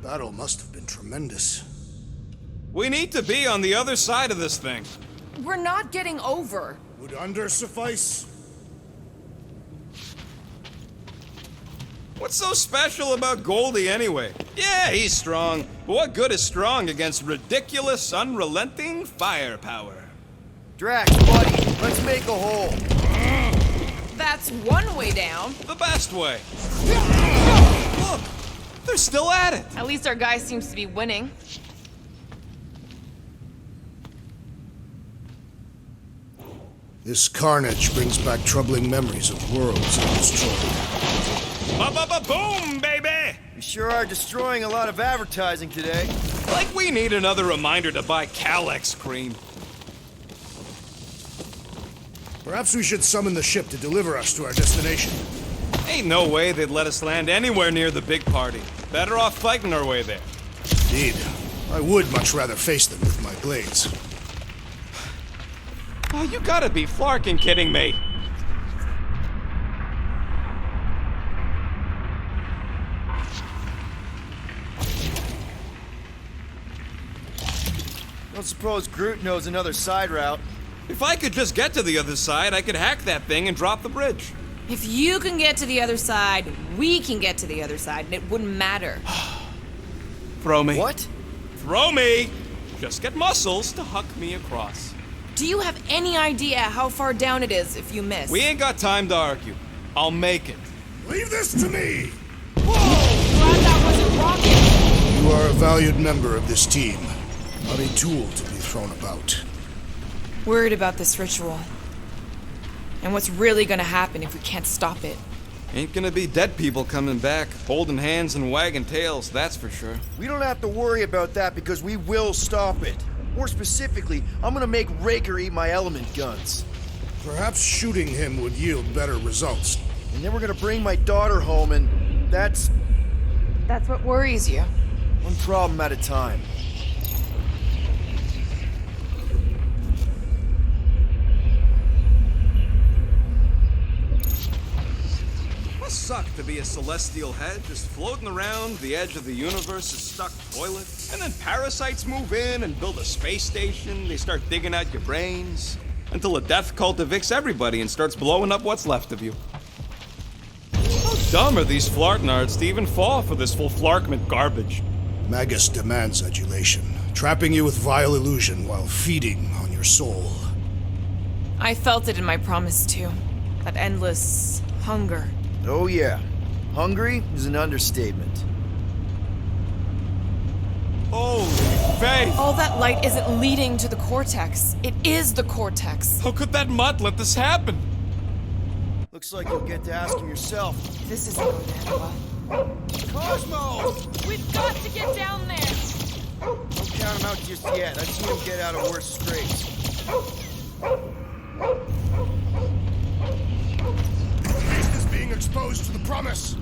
Battle must have been tremendous. We need to be on the other side of this thing. We're not getting over. Would under suffice? What's so special about Goldie anyway? Yeah, he's strong, but what good is strong against ridiculous, unrelenting firepower? Drax, buddy, let's make a hole. That's one way down. The best way. Look, they're still at it. At least our guy seems to be winning. This carnage brings back troubling memories of worlds destroyed. Ba-ba-ba-boom, baby! We sure are destroying a lot of advertising today. Like we need another reminder to buy Calyx cream. Perhaps we should summon the ship to deliver us to our destination. Ain't no way they'd let us land anywhere near the big party. Better off fighting our way there. Indeed. I would much rather face them with my blades. Oh, you gotta be flarkin' kidding me. Don't suppose Groot knows another side route. If I could just get to the other side, I could hack that thing and drop the bridge. If you can get to the other side, we can get to the other side, and it wouldn't matter. Throw me. What? Throw me! Just get muscles to huck me across. Do you have any idea how far down it is if you miss? We ain't got time to argue. I'll make it. Leave this to me! Whoa! Glad that wasn't rocket! You are a valued member of this team, not a tool to be thrown about. Worried about this ritual. And what's really gonna happen if we can't stop it. Ain't gonna be dead people coming back, holding hands and wagging tails, that's for sure. We don't have to worry about that because we will stop it. More specifically, I'm gonna make Raker eat my element guns. Perhaps shooting him would yield better results. And then we're gonna bring my daughter home and that's what worries you. one problem at a time. Must suck to be a celestial head just floating around the edge of the universe's stuck toilet. And then parasites move in and build a space station. They start digging out your brains. Until a death cult evicts everybody and starts blowing up what's left of you. How dumb are these flartnards to even fall for this full flarkment garbage? Magus demands adulation, trapping you with vile illusion while feeding on your soul. I felt it in my promise too. That endless hunger. Oh yeah, hungry is an understatement. Holy faith! All that light isn't leading to the cortex. It is the cortex. How could that mutt let this happen? Looks like you'll get to ask him yourself. This isn't going to end well. Cosmo! We've got to get down there! Don't count him out just yet. I've seen him get out of worse scrapes. Beast is being exposed to the promise.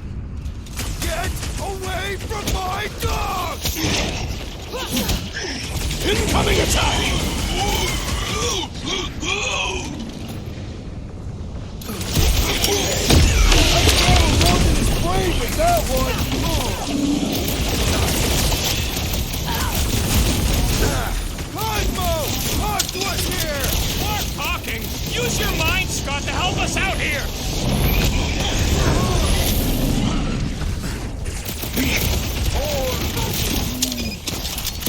Get away from my dog! Incoming attack! With that one! Cosmo! Talk to us here! More talking! Use your mind, Scott, to help us out here!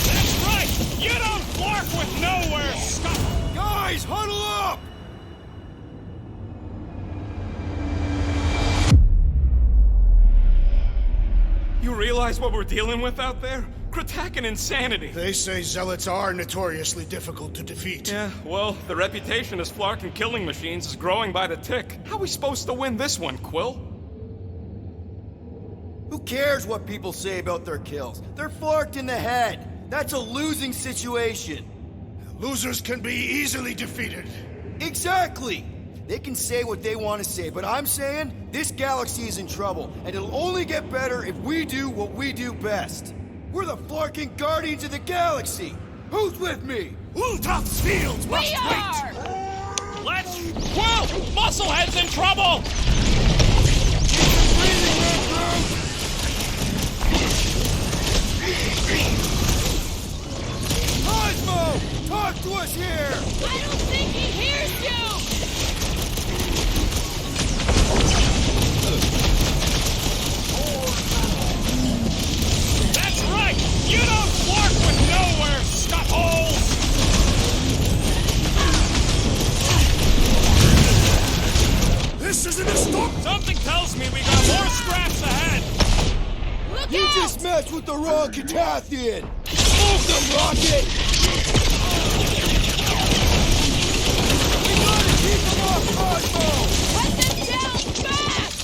That's right! You don't flark with nowhere, Scott! Guys, huddle up! You realize what we're dealing with out there? Cratacan insanity. They say zealots are notoriously difficult to defeat. Yeah, well, the reputation as flark and killing machines is growing by the tick. How are we supposed to win this one, Quill? Who cares what people say about their kills? They're flarked in the head. That's a losing situation. Losers can be easily defeated. Exactly! They can say what they want to say, but I'm saying this galaxy is in trouble, and it'll only get better if we do what we do best. We're the flarking Guardians of the Galaxy! Who's with me? Ultra's fields must We wait! are! Let's... Quill! Musclehead's in trouble! Breathing, man, last match with the Rocketraccoon! Move them, Rocket! We gotta keep them off Cosmo! Let them down fast!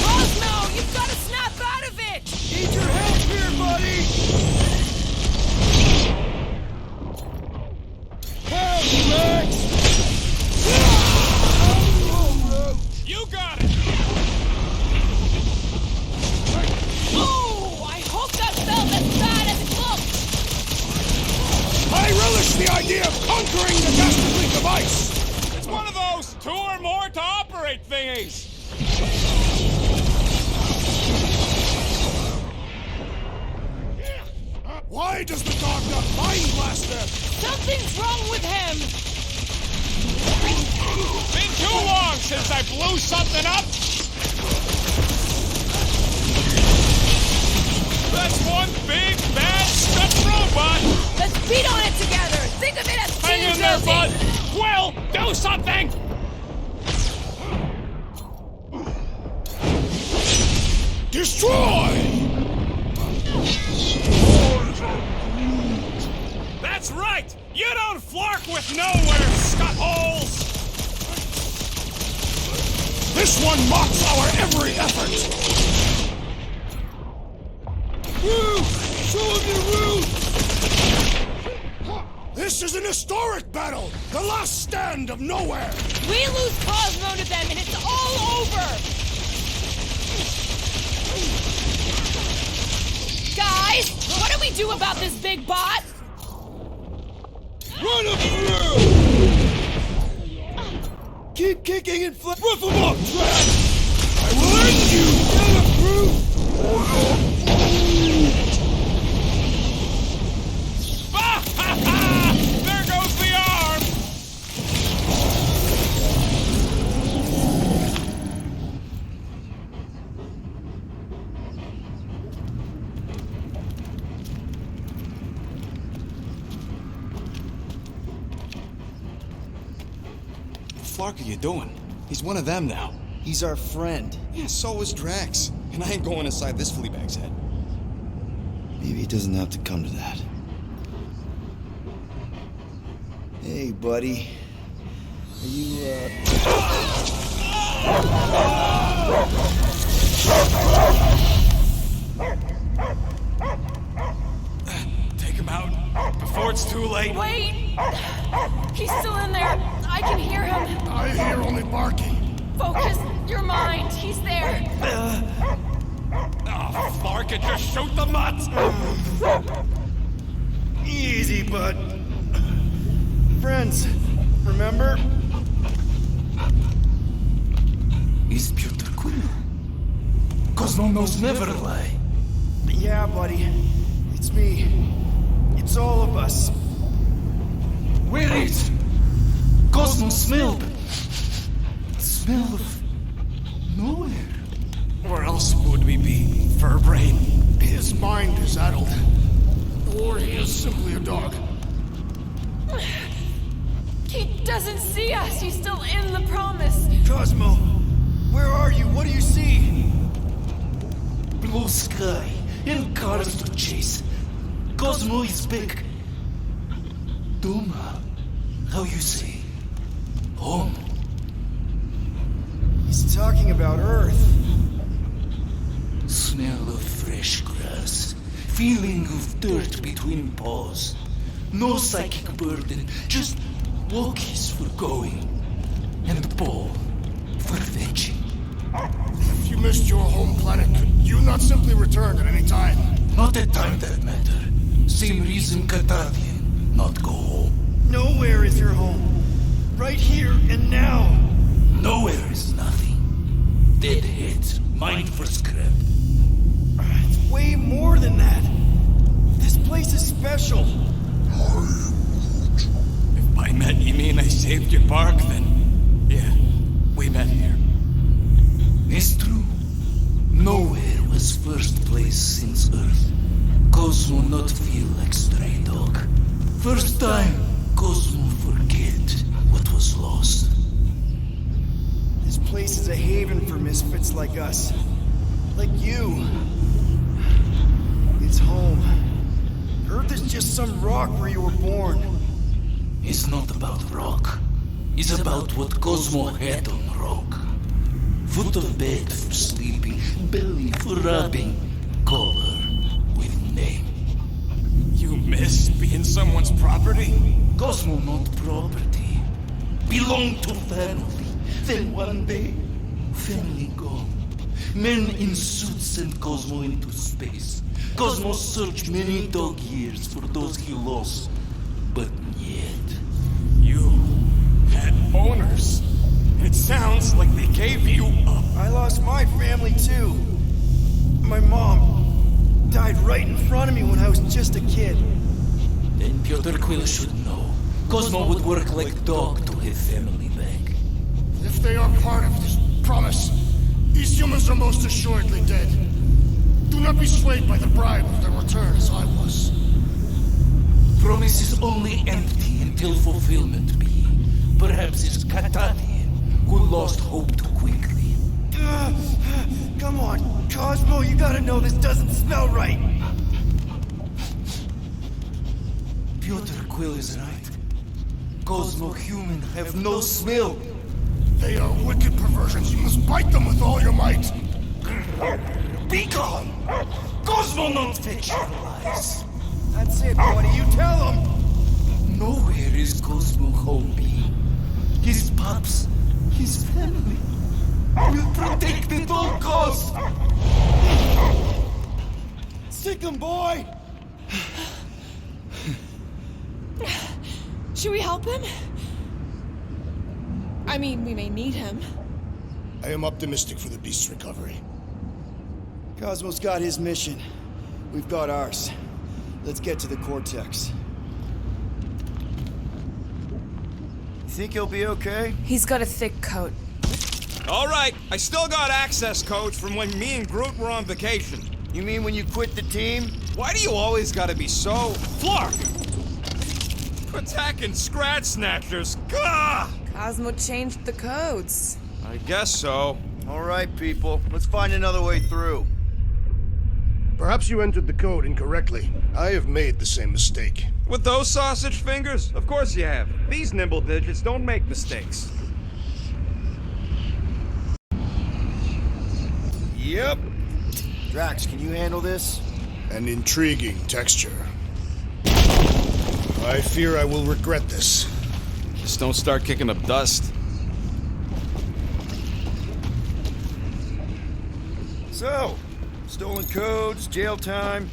Cosmo, you've got to snap out of it! Need your help here, buddy! Help, Drax! You got it! Oh, I hope that felt as bad as it looked! I relish the idea of conquering the dastardly device! It's one of those 2 or more to operate thingies! Why does the dog not mind blast them? Something's wrong with him! Been too long since I blew something up! That's one big, bad, stuck robot! Let's beat on it together! Think of it as Hang team in there, bud! building! Quill, do something! Destroy! That's right! You don't flark with nowhere, scut-holes! This one mocks our every effort! Groot! Show him your root! This is an historic battle! The last stand of nowhere! We lose Cosmo to them and it's all over! Guys, what do we do about this big bot? Run him through! Keep kicking and flip. Roof him up, Drax! I will end you! Get him, Groot! There goes the arm! What the fuck are you doing? He's one of them now. He's our friend. Yeah, so is Drax. And I ain't going inside this fleabag's head. Maybe it doesn't have to come to that. Hey, buddy. Are you, Take him out before it's too late. Wait! He's still in there. I can hear him. I hear only barking. Focus your mind. He's there. Oh, flark it, just shoot the nuts! Easy, bud. Friends, remember? Is Peter cool? Cosmo knows never lie. Yeah, buddy. It's me. It's all of us. Where is Cosmo smelled? Smell of nowhere. Where else would we be, Furbrain? His mind is addled. Or he is simply a dog. He doesn't see us. He's still in the promise. Cosmo, where are you? What do you see? Blue sky and cars to chase. Cosmo is back. Doma, how you say? Home. He's talking about Earth. Smell of fresh grass. Feeling of dirt between paws. No psychic burden, just walkies for going. And the ball for fetching. If you missed your home planet, could you not simply return at any time? Not a time that matter. Same reason Catadian not go home. Nowhere is your home. Right here and now. Nowhere is nothing. Dead heads, mind for scrap. It's way more than that. This place is special. If by met you mean I saved your bark, then yeah, we met here. It's true. Nowhere was first place since Earth. Cosmo not feel like stray dog. First time, Cosmo forget what was lost. This This place is a haven for misfits like us. Like you. It's home. Earth is just some rock where you were born. It's not about rock. It's about what Cosmo had on rock. Foot of bed for sleeping, belly for rubbing, color with name. You miss being someone's property? Cosmo not property. Belong to family. Then one day, family gone. Men in suits sent Cosmo into space. Cosmo searched many dog years for those he lost. But yet... You had owners. It sounds like they gave you up. I lost my family too. My mom died right in front of me when I was just a kid. Then Piotr Quill should know. Cosmo would work like dog to have family back. If they are part of this promise, these humans are most assuredly dead. Do not be swayed by the bribe of their return as I was. Promise is only empty until fulfillment be. Perhaps it's Catanian who lost hope too quickly. Come on, Cosmo, you gotta know this doesn't smell right. Piotr Quill is right. Cosmo human have no smell. They are wicked perversions. You must bite them with all your might. Be gone! Cosmo not fictionalize. That's it, buddy, you tell him. Nowhere is Cosmo home be. His pups, his family, will protect at all costs. Sick 'em, boy! Should we help him? I mean, we may need him. I am optimistic for the beast's recovery. Cosmo's got his mission. We've got ours. Let's get to the Cortex. You think he'll be okay? He's got a thick coat. All right, I still got access codes from when me and Groot were on vacation. You mean when you quit the team? Why do you always gotta be so... Flark! Attacking Scratch Snatchers, gah! Cosmo changed the codes. I guess so. All right, people. Let's find another way through. Perhaps you entered the code incorrectly. I have made the same mistake. With those sausage fingers? Of course you have. These nimble digits don't make mistakes. Yep. Drax, can you handle this? An intriguing texture. I fear I will regret this. Just don't start kicking up dust. So, stolen codes, jail time.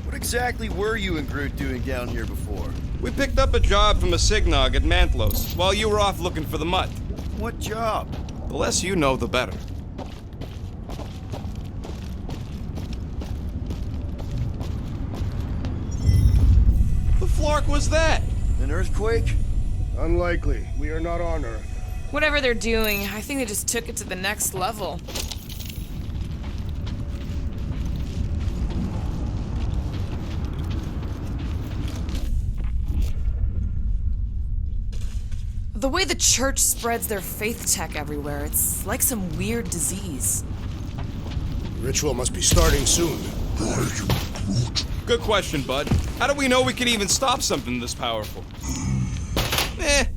What exactly were you and Groot doing down here before? We picked up a job from a Signog at Mantlos, while you were off looking for the mutt. What job? The less you know, the better. The flark was that? An earthquake? Unlikely. We are not on Earth. Whatever they're doing, I think they just took it to the next level. The way the church spreads their faith tech everywhere, it's like some weird disease. The ritual must be starting soon. Good question, bud. How do we know we can even stop something this powerful?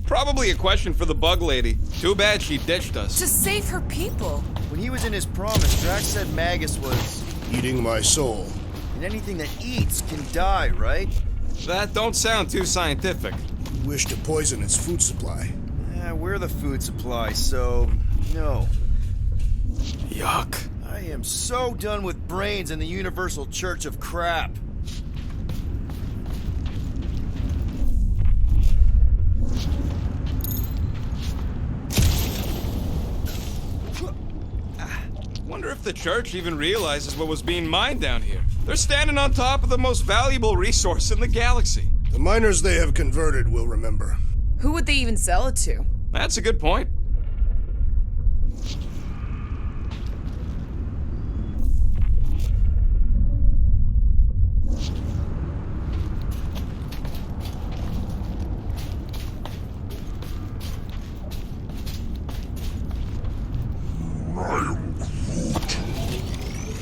Probably a question for the bug lady. Too bad she ditched us. To save her people. When he was in his promise, Drax said Magus was... Eating my soul. And anything that eats can die, right? That don't sound too scientific. You wish to poison its food supply. We're the food supply, so... no. Yuck. I am so done with brains and the Universal Church of Crap. Wonder if the church even realizes what was being mined down here. They're standing on top of the most valuable resource in the galaxy. The miners they have converted will remember. Who would they even sell it to? That's a good point.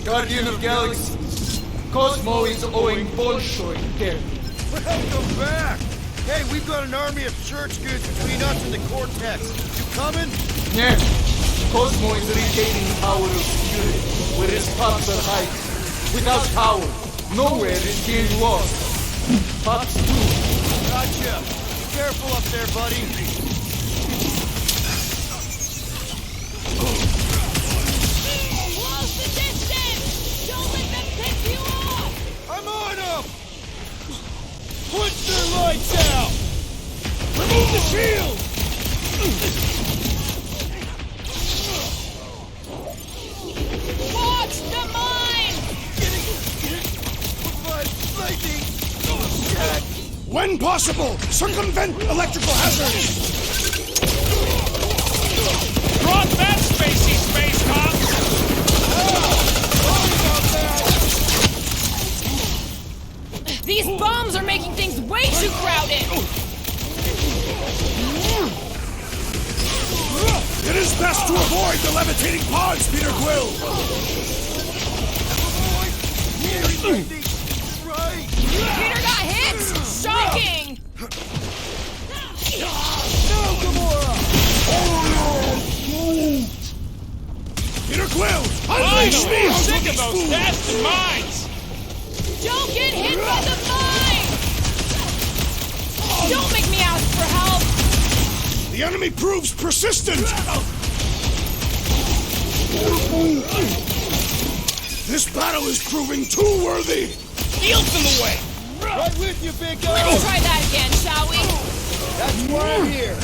Guardian of Galaxy. Cosmo is owing Bolshoi debt. Welcome back! Hey, we've got an army of church goods between us and the Cortex. You coming? Yes. Cosmo is regaining power of spirit, where his paths are high. Without power, nowhere is being lost. Paths too. Gotcha. Be careful up there, buddy. Close the distance! Don't let them pick you off! I'm on them! Punch their lights out! Remove the shield! Watch the mine! Lightning! Oh, shit! When possible, circumvent electrical hazards! Drop that spacey space cop! These bombs are making things way too crowded! It is best to avoid the levitating pods, Peter Quill! Right! Peter got hit? Shocking! No, Gamora! Peter Quill, unleash me! I'm sick of those bastard mines! Don't get hit by the mine! Don't make me ask for help! The enemy proves persistent! This battle is proving too worthy! Field's in the way! Right with you, big guy! Let's try that again, shall we? That's why I'm here!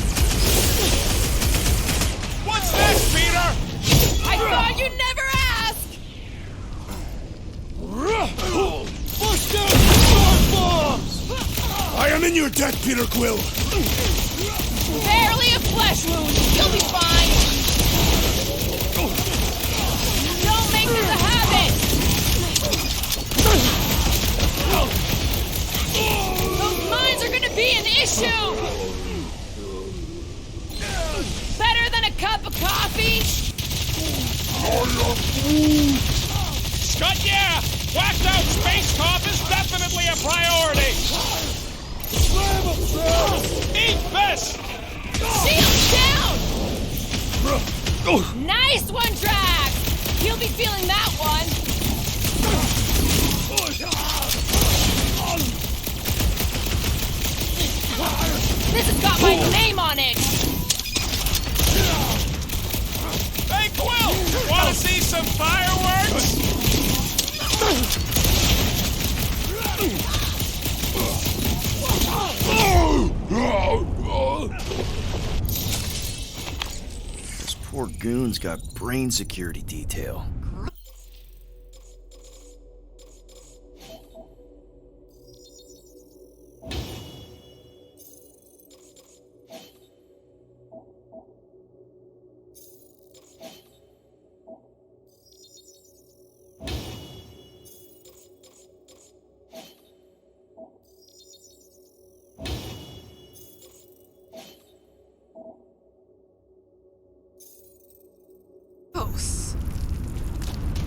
What's next, Peter? I thought you'd never ask! Bust down the star bombs! I am in your debt, Peter Quill! Barely a flesh wound. You'll be fine. Don't make this a habit. Those mines are going to be an issue. Better than a cup of coffee. Scott, yeah! Whacked out space cop is definitely a priority! Eat this! Shield down. Nice one, Drax. He'll be feeling that one. This has got my name on it. Hey, Quill! Want to see some fireworks? This poor goon's got brain security detail.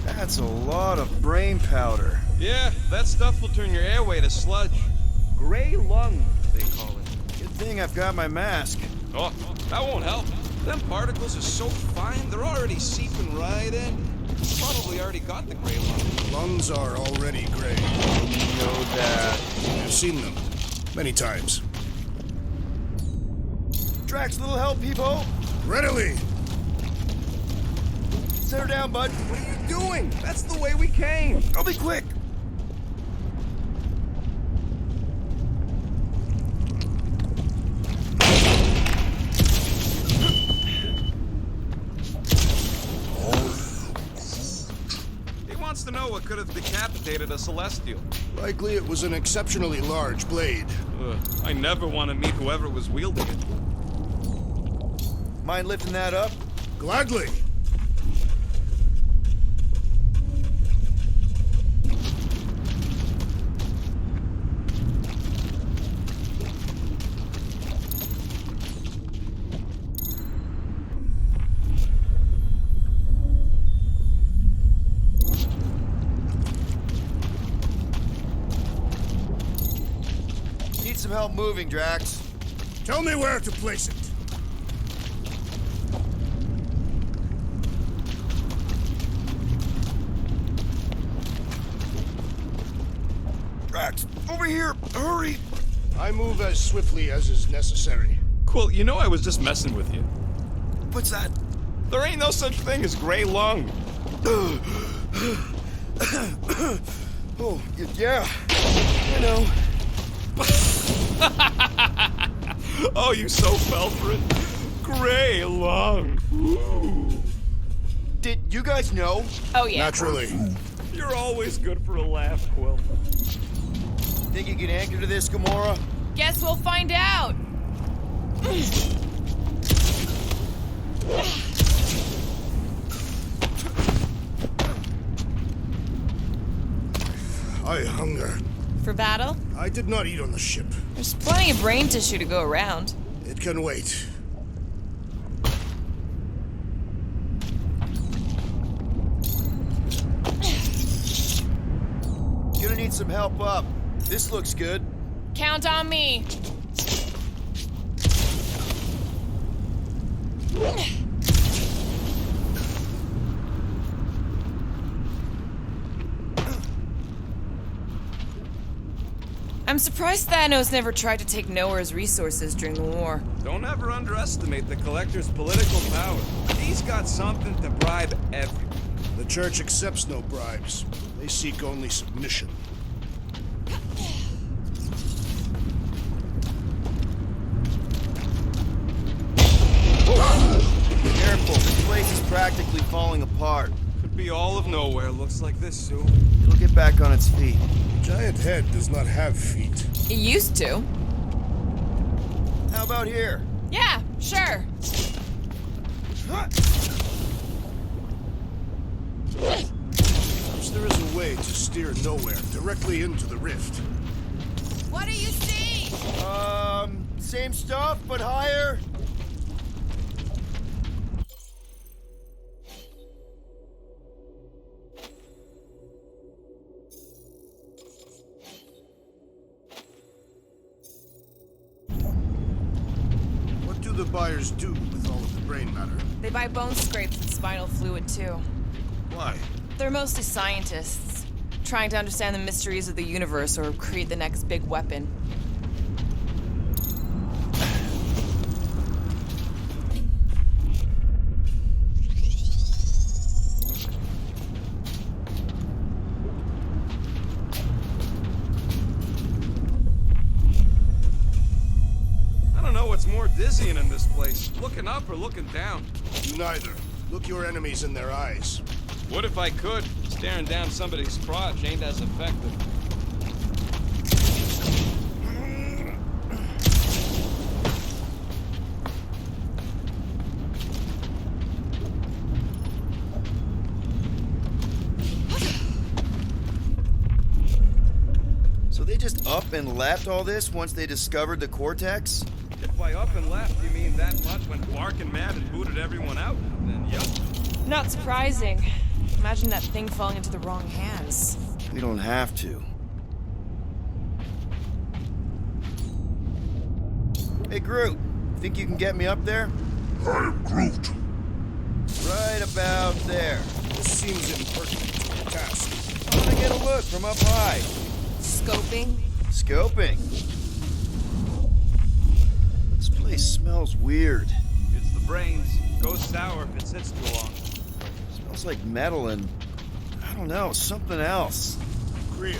That's a lot of brain powder. Yeah, that stuff will turn your airway to sludge. Gray lung, they call it. Good thing I've got my mask. Oh, that won't help. Them particles are so fine, they're already seeping right in. Probably already got the gray lung. Lungs are already gray. You know that. I've seen them. Many times. Drax, little help, Peepo. Readily! Set her down, bud. What are you doing? That's the way we came. I'll be quick. He wants to know what could have decapitated a Celestial. Likely it was an exceptionally large blade. I never want to meet whoever was wielding it. Mind lifting that up? Gladly! help moving, Drax. Tell me where to place it. Drax, over here! Hurry! I move as swiftly as is necessary. Cool, you know I was just messing with you. What's that? There ain't no such thing as gray lung. Oh, yeah. I know. Oh, you so fell for it. Gray lung. Ooh. Did you guys know? Oh, yeah. Naturally. You're always good for a laugh, Quill. Think you can anchor to this, Gamora? Guess we'll find out. I hunger. For battle? I did not eat on the ship. There's plenty of brain tissue to go around. It can wait. Gonna need some help up. This looks good. Count on me. I'm surprised Thanos never tried to take Nowhere's resources during the war. Don't ever underestimate the Collector's political power. He's got something to bribe everyone. The Church accepts no bribes. They seek only submission. Careful, this place is practically falling apart. Could be all of nowhere, looks like this soon. It'll get back on its feet. Giant head does not have feet. It used to. How about here? Yeah, sure. Perhaps there is a way to steer Nowhere directly into the rift. What do you see? Same stuff, but higher. What do the buyers do with all of the brain matter? They buy bone scrapes and spinal fluid too. Why? They're mostly scientists, trying to understand the mysteries of the universe or create the next big weapon. I don't know what's more dizzying in this place, looking up or looking down. Neither. Look your enemies in their eyes. What if I could? Staring down somebody's crotch ain't as effective. So they just up and lapped all this once they discovered the cortex? If by up and left you mean that much went barking mad and booted everyone out, then yep. Not surprising. Imagine that thing falling into the wrong hands. We don't have to. Hey, Groot. Think you can get me up there? I am Groot. Right about there. This seems impertinent to the task. I want to get a look from up high. Scoping? Scoping. This place smells weird. It's the brains. Goes sour if it sits too long. Smells like metal and, I don't know, something else. Greer.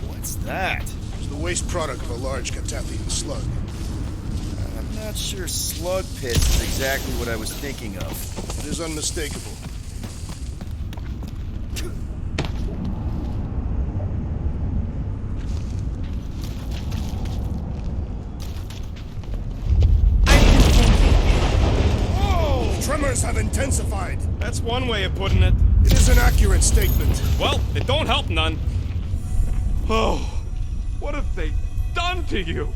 What's that? It's the waste product of a large Catathian slug. I'm not sure slug pits is exactly what I was thinking of. It is unmistakable. Tremors have intensified. That's one way of putting it. It is an accurate statement. Well, it don't help none. Oh, what have they done to you?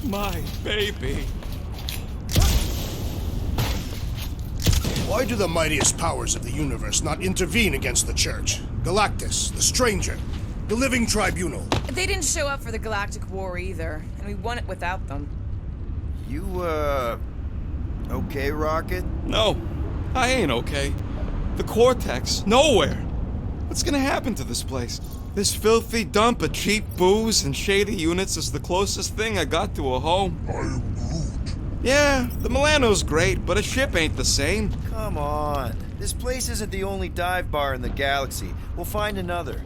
My baby. Why do the mightiest powers of the universe not intervene against the Church? Galactus, the Stranger, the Living Tribunal. They didn't show up for the Galactic War either, and we won it without them. You, okay, Rocket? No, I ain't okay. The Cortex, nowhere. What's gonna happen to this place? This filthy dump of cheap booze and shady units is the closest thing I got to a home. Groot. Yeah, the Milano's great, but a ship ain't the same. Come on. This place isn't the only dive bar in the galaxy. We'll find another.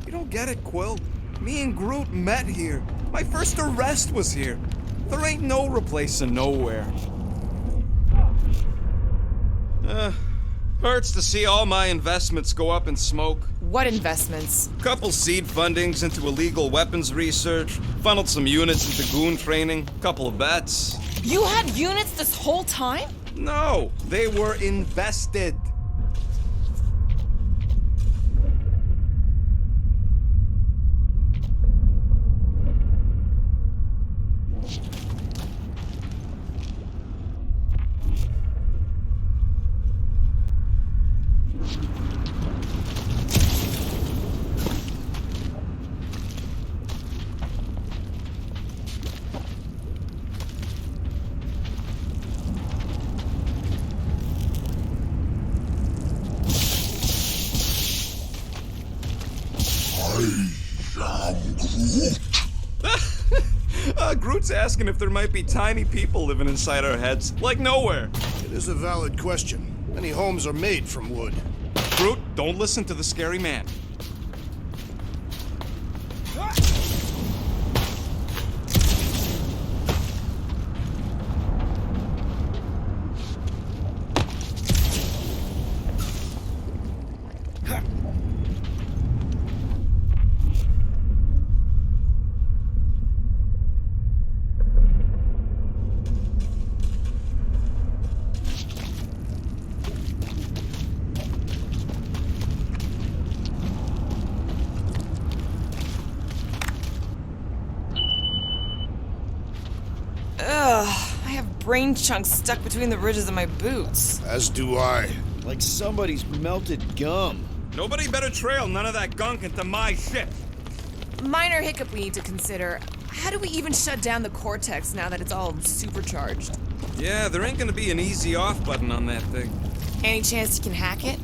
You don't get it, Quill. Me and Groot met here. My first arrest was here. There ain't no replacing nowhere. Hurts to see all my investments go up in smoke. What investments? Couple seed fundings into illegal weapons research, funneled some units into goon training, couple of bets. You had units this whole time? No, they were invested. Groot's asking if there might be tiny people living inside our heads, like nowhere. It is a valid question. Many homes are made from wood. Groot, don't listen to the scary man. I have brain chunks stuck between the ridges of my boots. As do I. Like somebody's melted gum. Nobody better trail none of that gunk into my ship. Minor hiccup we need to consider. How do we even shut down the Cortex now that it's all supercharged? Yeah, there ain't gonna be an easy off button on that thing. Any chance you can hack it?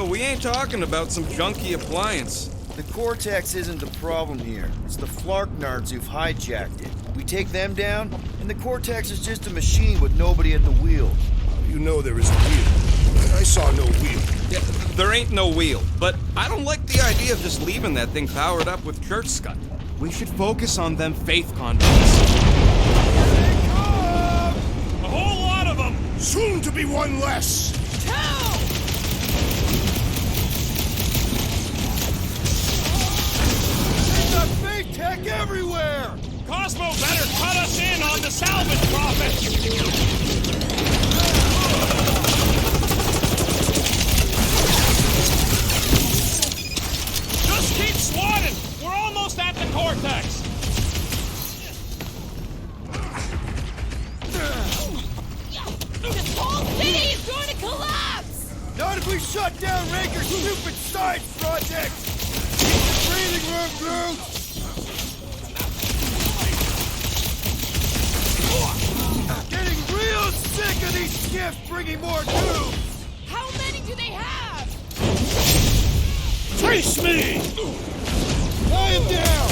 We ain't talking about some junky appliance. The Cortex isn't the problem here. It's the Flarknards who've hijacked it. We take them down, and the Cortex is just a machine with nobody at the wheel. You know there is a wheel. I saw no wheel. Yeah, there ain't no wheel, but I don't like the idea of just leaving that thing powered up with church scud. We should focus on them faith converts. A whole lot of them! Soon to be one less. They've got fake tech everywhere! Cosmo better cut us in on the salvage profit! Just keep swatting! We're almost at the Cortex! This whole city is going to collapse! Not if we shut down Raker's stupid science project! Keep the breathing room, Groot! Getting real sick of these skiffs bringing more news! How many do they have? Face me! I am down!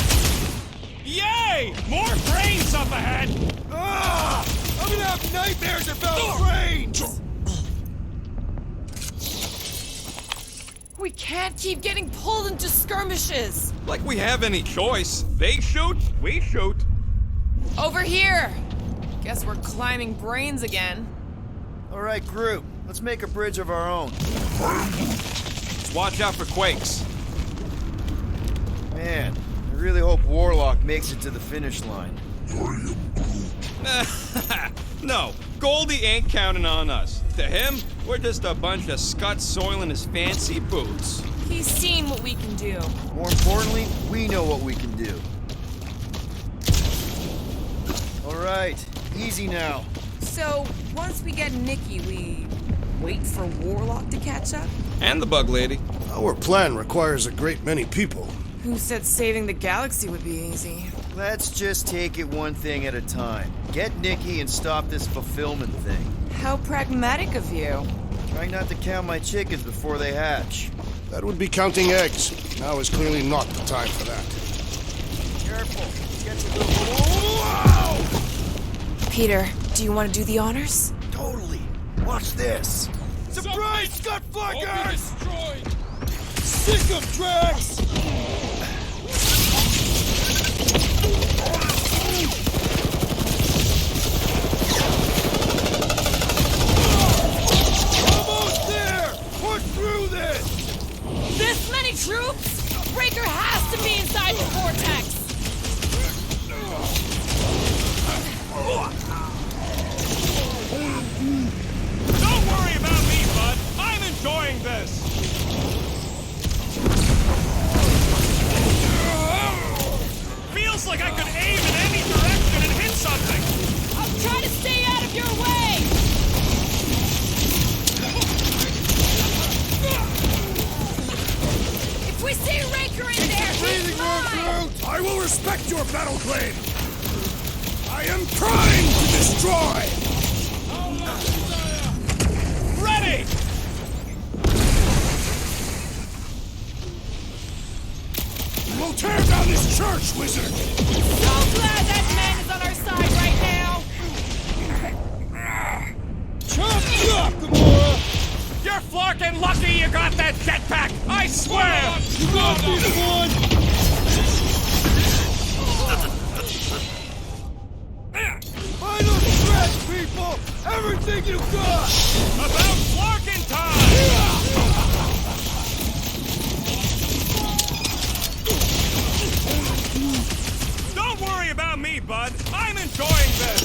Yay! More brains up ahead! Ah! I'm gonna have nightmares about brains! We can't keep getting pulled into skirmishes. Like we have any choice. They shoot, we shoot. Over here. Guess we're climbing brains again. All right, Groot. Let's make a bridge of our own. Just watch out for quakes. Man, I really hope Warlock makes it to the finish line. No, Goldie ain't counting on us. To him, we're just a bunch of scuts soiling his fancy boots. He's seen what we can do. More importantly, we know what we can do. All right, easy now. So, once we get Nikki, we wait for Warlock to catch up? And the bug lady. Our plan requires a great many people. Who said saving the galaxy would be easy? Let's just take it one thing at a time. Get Nikki and stop this fulfillment thing. How pragmatic of you. Trying not to count my chickens before they hatch. That would be counting eggs. Now is clearly not the time for that. Careful. Get your little... Wow! Peter, do you want to do the honors? Totally. Watch this. Surprise, Scott Flaggers! Sick of Drax! Almost there! Push through this! This many troops? Breaker has to be inside the vortex! Don't worry about me, bud. I'm enjoying this. Feels like I could aim in any direction and hit something. I'll try to stay out of your way! If we see Raker in there, he's mine! I will respect your battle claim. I am trying to destroy. Ready! We'll tear down this church, wizard. So glad that man is on our side right now! Chop you up, Gamora! You're flocking lucky you got that jetpack! I swear! You got this one! Final stretch, people! Everything you got! About flocking time! Don't worry about me, bud. I'm enjoying this.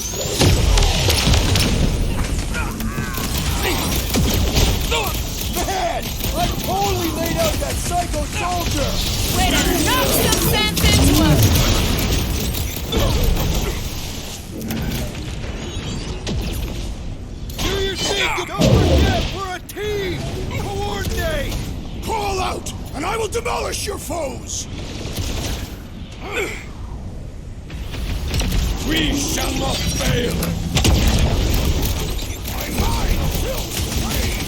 Man! I totally laid out that psycho soldier! Way to knock some sense into him! Do your thing! Don't forget, we're a team! Coordinate! Call out, and I will demolish your foes. We shall not fail. My mind will remain.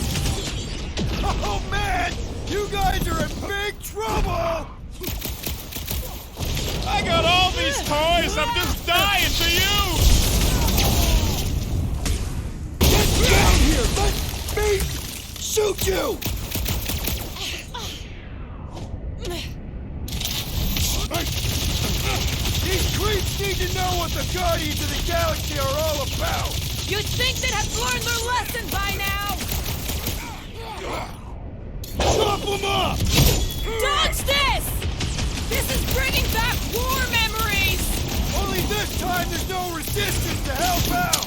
Oh man! You guys are in big trouble! I got all these toys. I'm just dying to use. Get down here! Let me shoot you! These creeps need to know what the Guardians of the Galaxy are all about! You'd think they'd have learned their lesson by now! Chop them up! Dodge this! This is bringing back war memories! Only this time there's no resistance to help out!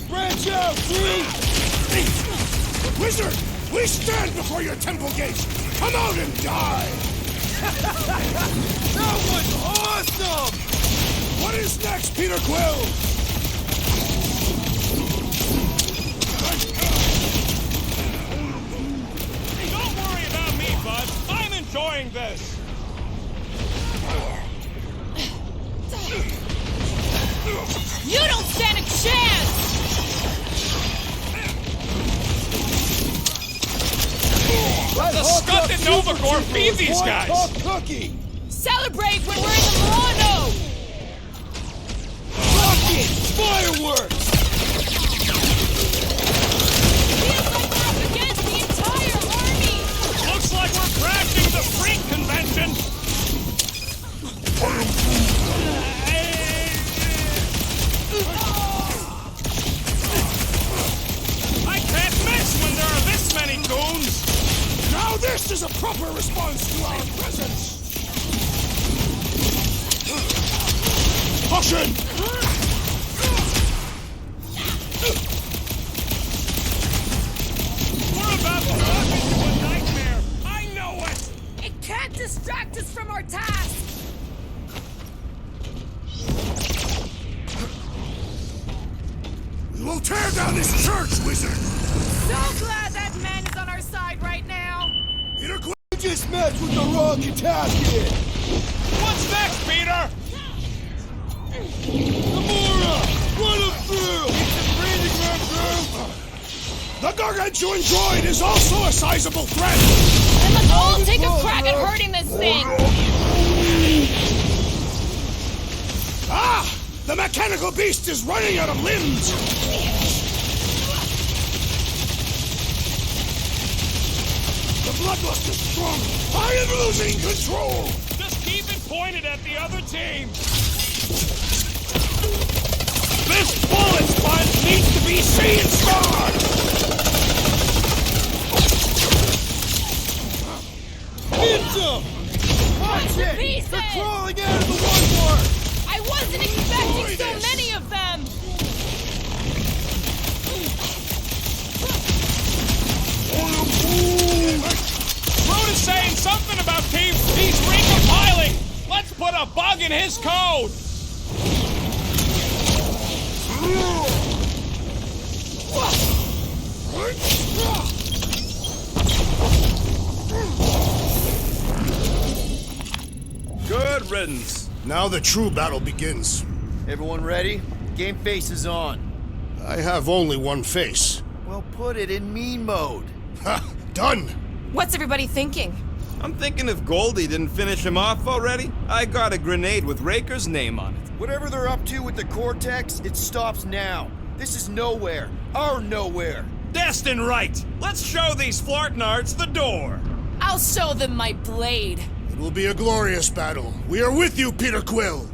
Branch out, Groot! Wizard, we stand before your temple gates. Come out and die. That was awesome! What is next, Peter Quill? Don't worry about me, bud. I'm enjoying this. You don't stand a chance! The stunted Nova Corps feed these guys. Cookie! Celebrate when we're in the Milano! Rockets! Fireworks! Feels like we're up against the entire army! Looks like we're crashing the freak convention. I can't miss when there are this many goons. Now this is a proper response to our presence. Caution! We're about to walk into a nightmare. I know it. It can't distract us from our task! tear down this church, wizard! So glad that man is on our side right now. Peter Quill! You just messed with the wrong casket! What's next, Peter? Gamora! Run him through! Keep the breathing room through! The gargantuan droid is also a sizable threat! Then let's all take a crack at hurting this thing! Ah! The mechanical beast is running out of limbs! The bloodlust is strong! I am losing control! Just keep it pointed at the other team! This bullet sponge needs to be seen scarred! Get them! Watch it! pieces! They're crawling out of the one part! I wasn't expecting so many of them! Groot is saying something about he's recompiling! Let's put a bug in his code! Good riddance. Now the true battle begins. Everyone ready? Game face is on. I have only one face. Well, put it in mean mode. Ha! Done! What's everybody thinking? I'm thinking if Goldie didn't finish him off already, I got a grenade with Raker's name on it. Whatever they're up to with the cortex, it stops now. This is nowhere. Our nowhere. Destined right! Let's show these Flartnards the door! I'll show them my blade. It will be a glorious battle. We are with you, Peter Quill!